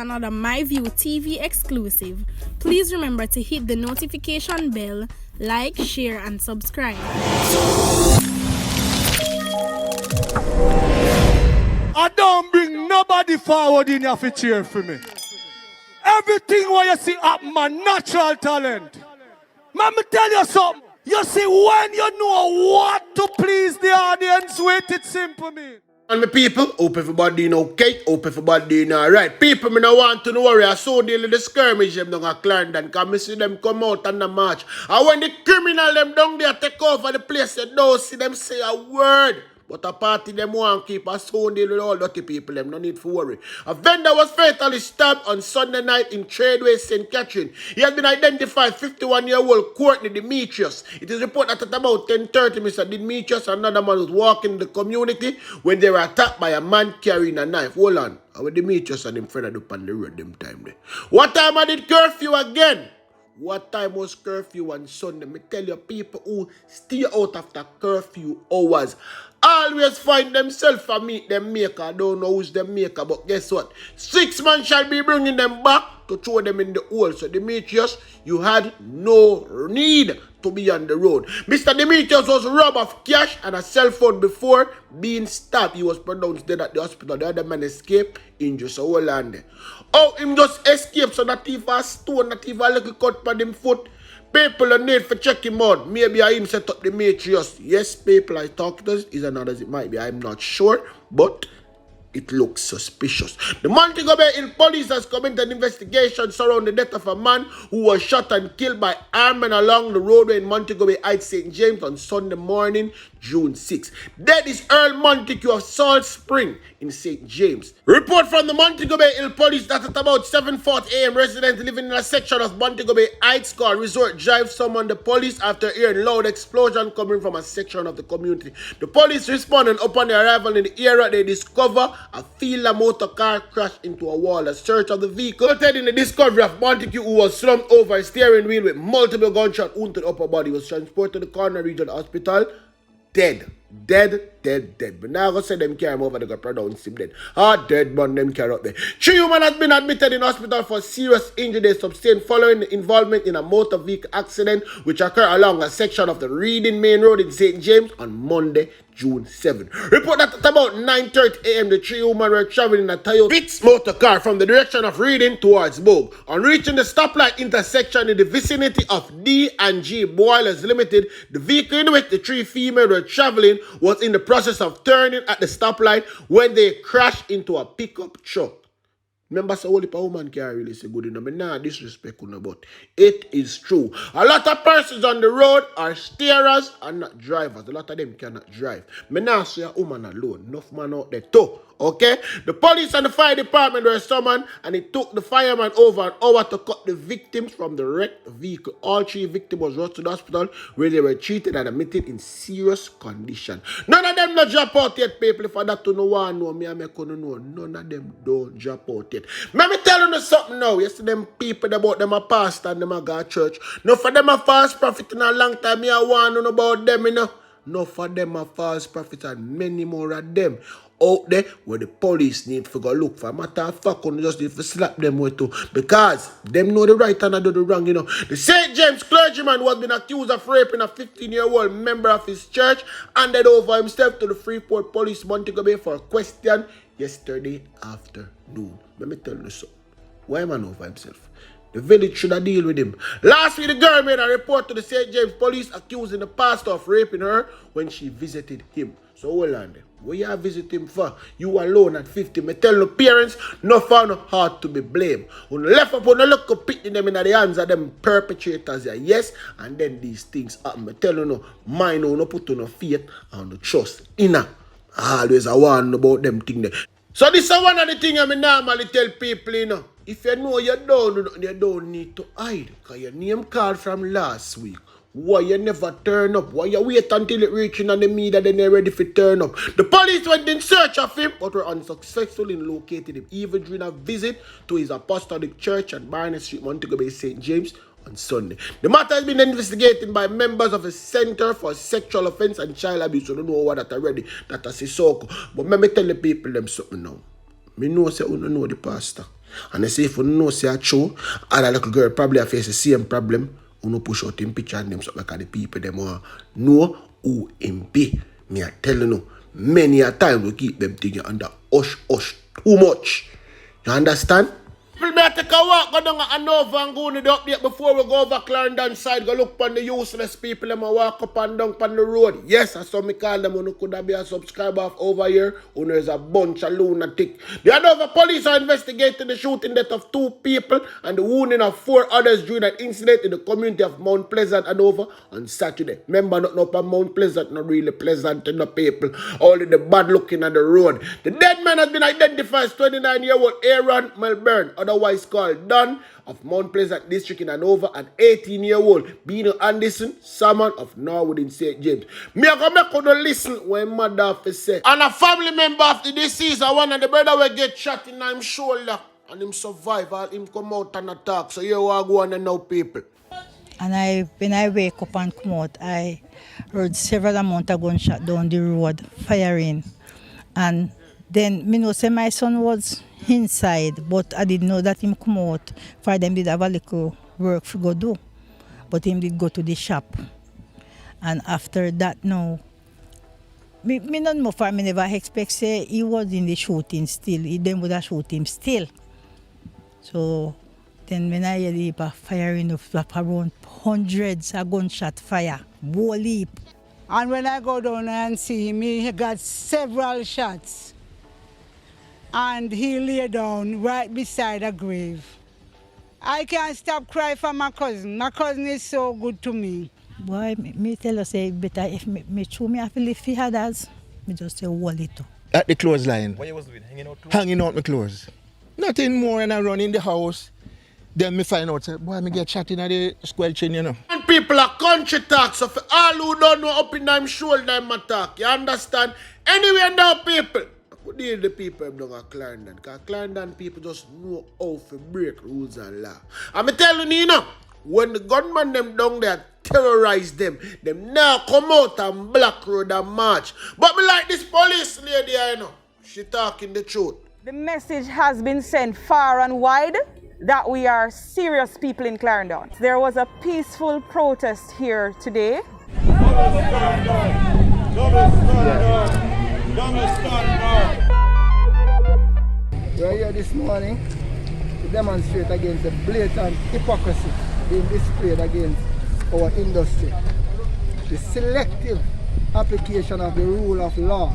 another MyView TV exclusive. Please remember to hit the notification bell, like, share, and subscribe. I don't bring nobody forward in here to cheer for me. Everything what you see up my natural talent. Let me tell you something. You see, when you know what to please the audience with, it's simple, me. And my people, hope everybody doing okay, hope everybody doing alright. People, me no want to worry, I saw deal with the skirmish them down at Clarendon, because I see them come out on the march. And when the criminal them down there take over the place, you don't see them say a word. But a party them want keep a sound deal with all dirty people, them no need to worry. A vendor was fatally stabbed on Sunday night in Tradeway, St. Catherine. He has been identified 51-year-old Courtney Demetrius. It is reported that at about 10:30, Mr. Demetrius and another man was walking in the community when they were attacked by a man carrying a knife. Hold on. Our Demetrius and him friend up on the road them time there. What time I did curfew again? What time was curfew on Sunday? Me tell you, people who stay out after curfew hours always find themselves and meet them maker. I don't know who's them maker, but guess what? 6 months shall be bringing them back to throw them in the hole. So Demetrius, you had no need to be on the road. Mr. Demetrius was robbed of cash and a cell phone before being stabbed. He was pronounced dead at the hospital. The other man escaped injured. So hold on there. Oh, him just escaped, so not even a stone, not even a little cut on him foot. People are need for check him out. Maybe I him set up Demetrius. Yes, people I talk to is another as it might be. I'm not sure, but it looks suspicious. The Montego Bay Hill Police has commenced an investigation surrounding the death of a man who was shot and killed by armed men along the roadway in Montego Bay Heights, St. James on Sunday morning, June 6. Dead is Earl Montague of Salt Spring in St. James. Report from the Montego Bay Hill Police that at about 7:40 a.m. residents living in a section of Montego Bay Heights called Resort Drive summoned the police after hearing loud explosion coming from a section of the community. The police responded upon their arrival in the area. They discover a Fila motor car crashed into a wall. A search of the vehicle resulted in the discovery of Montague, who was slumped over a steering wheel with multiple gunshot wounds to the upper body. He was transported to the Corner Regional Hospital. Dead. But now I go say them carry him over, they go pronounce him dead. Dead man, them carry up there. 3 humans has been admitted in hospital for serious injury they sustained following the involvement in a motor vehicle accident which occurred along a section of the Reading Main Road in St. James on Monday, June 7. Report that at about 9:30 a.m. the 3 humans were traveling in a Toyota Vitz motor car from the direction of Reading towards Bogue. On reaching the stoplight intersection in the vicinity of D&G Boilers Limited, the vehicle in which the 3 females were traveling was in the process of turning at the stoplight when they crashed into a pickup truck. Remember, so only a woman can't really say good enough. Nah, disrespect, but it is true. A lot of persons on the road are steerers and not drivers. A lot of them cannot drive. Me nah say a woman alone. Enough man out there too. Okay? The police and the fire department were summoned, and it took the fireman over an hour to cut the victims from the wrecked vehicle. All 3 victims was rushed to the hospital where they were treated and admitted in serious condition. None of them not drop out yet, people. If I that to no one know me, I make no know. None of them don't drop out yet. Let me tell you something now. You see them people about them a pastor and them a go to church. No for them a false prophet in a long time. Me I want to know about them, you know. No for them a false prophet and many more of them out there where the police need to go look for. Matter of fact, you just need to slap them with too. Because them know the right and I do the wrong, you know. The St. James clergyman was been accused of raping a 15-year-old member of his church, handed over himself to the Freeport Police Montego Bay for a question yesterday afternoon. Let me tell you something. Why man over himself? The village should have deal with him. Last week, the girl made a report to the St. James police accusing the pastor of raping her when she visited him. So hold on there. What you visit him for? You alone at 50. Me tell the parents, no found hard to be blamed. When left up on the look of picking them in the hands of them perpetrators, yeah, yes, and then these things happen. Me tell you no, mine no put no faith and no trust. Inna. Always I warn about them thing there. So this is one of the things I normally tell people, you know. If you know you don't need to hide. Because your name called from last week. Why you never turn up? Why you wait until it reaching on the media then they're ready for turn up? The police went in search of him but were unsuccessful in locating him, even during a visit to his apostolic church at Barnett Street, Montego Bay, St. James on Sunday. The matter has been investigated by members of a Center for Sexual Offense and Child Abuse. So I don't know what that already, that is Sissoko. But let me tell the people them something now. Me know say you don't know the pastor. And they say if you know say a true, other little girl probably face the same problem, you no push out him picture and them something like the people them want know who him be. Me I tell you, many a time we keep them things under hush too much. You understand? People may take a walk go down Hanover and go to the update before we go over Clarendon side. Go look on the useless people them a walk up and down on the road. Yes, I saw me call them. Who could be a subscriber of over here. Who there's a bunch of lunatic. The Hanover police are investigating the shooting death of 2 people and the wounding of 4 others during an incident in the community of Mount Pleasant, Hanover on Saturday. Remember, not up on Mount Pleasant, not really pleasant to the people. Only the bad looking at the road. The dead man has been identified as 29-year-old Aaron Melbourne, otherwise called Don, of Mount Pleasant District in Hanover, and 18-year-old Bino Anderson, Salmon of Norwood in St. James. Me I go make you listen when mother have say. And a family member of the deceased, one of the brother will get shot in his shoulder and him survive, and him come out and attack. So you are going to know people. And when I wake up and come out, I heard several amount of gunshot down the road, firing. And then me know say my son was inside, but I didn't know that him come out for them did have a little work to go do. But him did go to the shop. And after that now, me not know for me never expect say he was in the shooting still. Them would have shoot him still. So then when I hear the firing of around hundreds of gunshot fire, whole heap. And when I go down and see him, he got several shots. And he lay down right beside a grave. I can't stop crying for my cousin. My cousin is so good to me. Boy, me tell you say better if me true me have to live for others, me just say hold it. At the clothesline. What you was doing? Hanging out clothes? Hanging out my clothes. Nothing more and I run in the house. Then me find out say, boy, me get shot in the squelching, you know. And people are country talk, so for all who don't know up in them shoulder them attack, you understand? Anyway now people, I could deal with the people down at Clarendon, because Clarendon people just know how to break rules and law. I'm telling you now, when the gunman them down there terrorize them now come out and block road and march. But me like this police lady, you know, she talking the truth. The message has been sent far and wide that we are serious people in Clarendon. There was a peaceful protest here today. We are here this morning to demonstrate against the blatant hypocrisy being displayed against our industry. The selective application of the rule of law,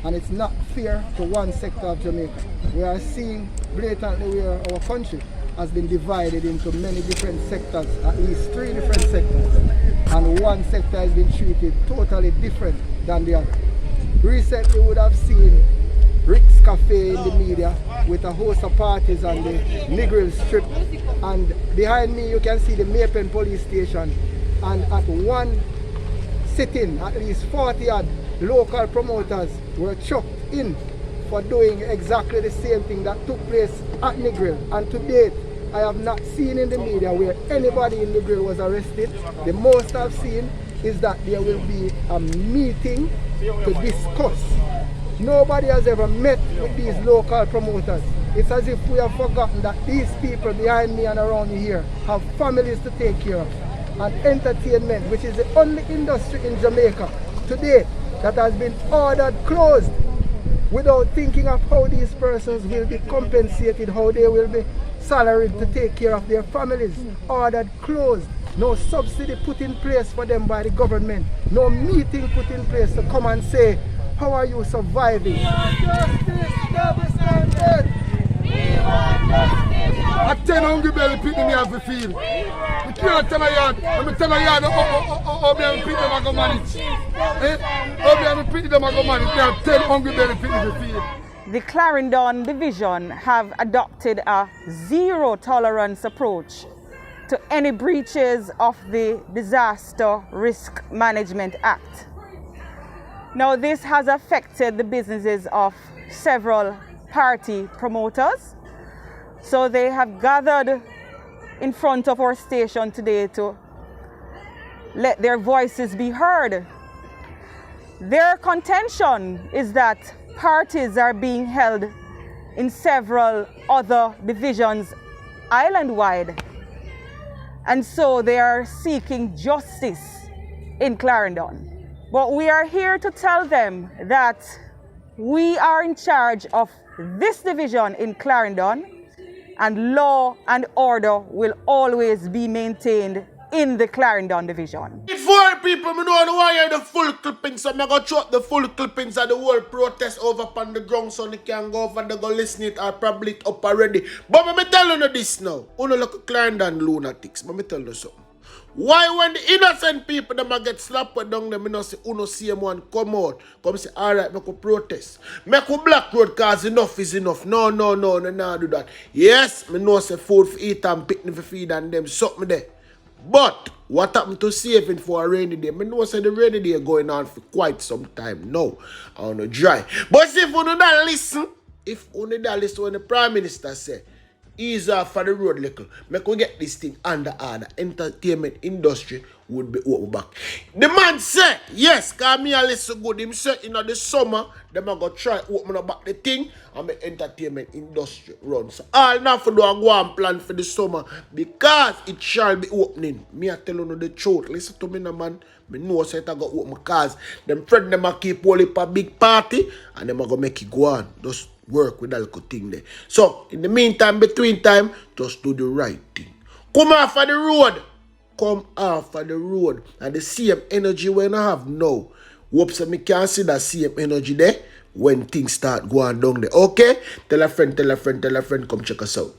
and it's not fair to one sector of Jamaica. We are seeing blatantly where our country has been divided into many different sectors, at least 3 different sectors, and one sector has been treated totally different than the other. Recently we would have seen Rick's Cafe in the media with a host of parties on the Negril Strip, and behind me you can see the Maypen police station, and at one sitting at least 40 odd local promoters were chucked in for doing exactly the same thing that took place at Negril. And to date, I have not seen in the media where anybody in Negril was arrested. The most I've seen is that there will be a meeting to discuss. Nobody has ever met with these local promoters. It's as if we have forgotten that these people behind me and around me here have families to take care of. And entertainment, which is the only industry in Jamaica today that has been ordered closed without thinking of how these persons will be compensated, how they will be salaried to take care of their families. Ordered closed. No subsidy put in place for them by the government. No meeting put in place to come and say, how are you surviving? I 10 hungry belly people me have to feel. I can't tell a yard. I'm tell a yard how me people them go manage. How me people them go manage. There are 10 hungry belly people to feel. The Clarendon Division have adopted a zero tolerance approach to any breaches of the Disaster Risk Management Act. Now this has affected the businesses of several party promoters. So they have gathered in front of our station today to let their voices be heard. Their contention is that parties are being held in several other divisions island-wide. And so they are seeking justice in Clarendon. But we are here to tell them that we are in charge of this division in Clarendon, and law and order will always be maintained in the Clarendon division. For people, I don't want to hear the full clippings, so I'm going to shut the full clippings of the whole protest over upon the ground so they can go over and go listen it or probably it up already. But let me tell you this now. You look at Clarendon lunatics. Let me tell you something. Why when the innocent people them get slapped down them, you say, you see one come out, come say, alright, make a protest. Make a black road cause enough is enough. No, do that. Yes, me know say food for eat and picnic for feed and them something there. But what happened to saving for a rainy day? I know say the rainy day going on for quite some time now. I want to dry. But if you don't listen, when the Prime Minister say, ease off for the road little, make we get this thing under order. Entertainment industry would be open back. The man said, yes, cause me a listen good. Him say in the summer, them a go try open up back the thing and the entertainment industry run. So all now for do a go and plan for the summer because it shall be opening. Me a tell you the truth. Listen to me now, man. Me know say it a go open cause them friend them a keep all up a big party and them a go make it go on. Just work with that little thing there. So in the meantime, between time, just do the right thing. Come off of the road. Come off of the road. And the same energy when I have now. Hope so me can see that same energy there when things start going down there. Okay? Tell a friend, come check us out.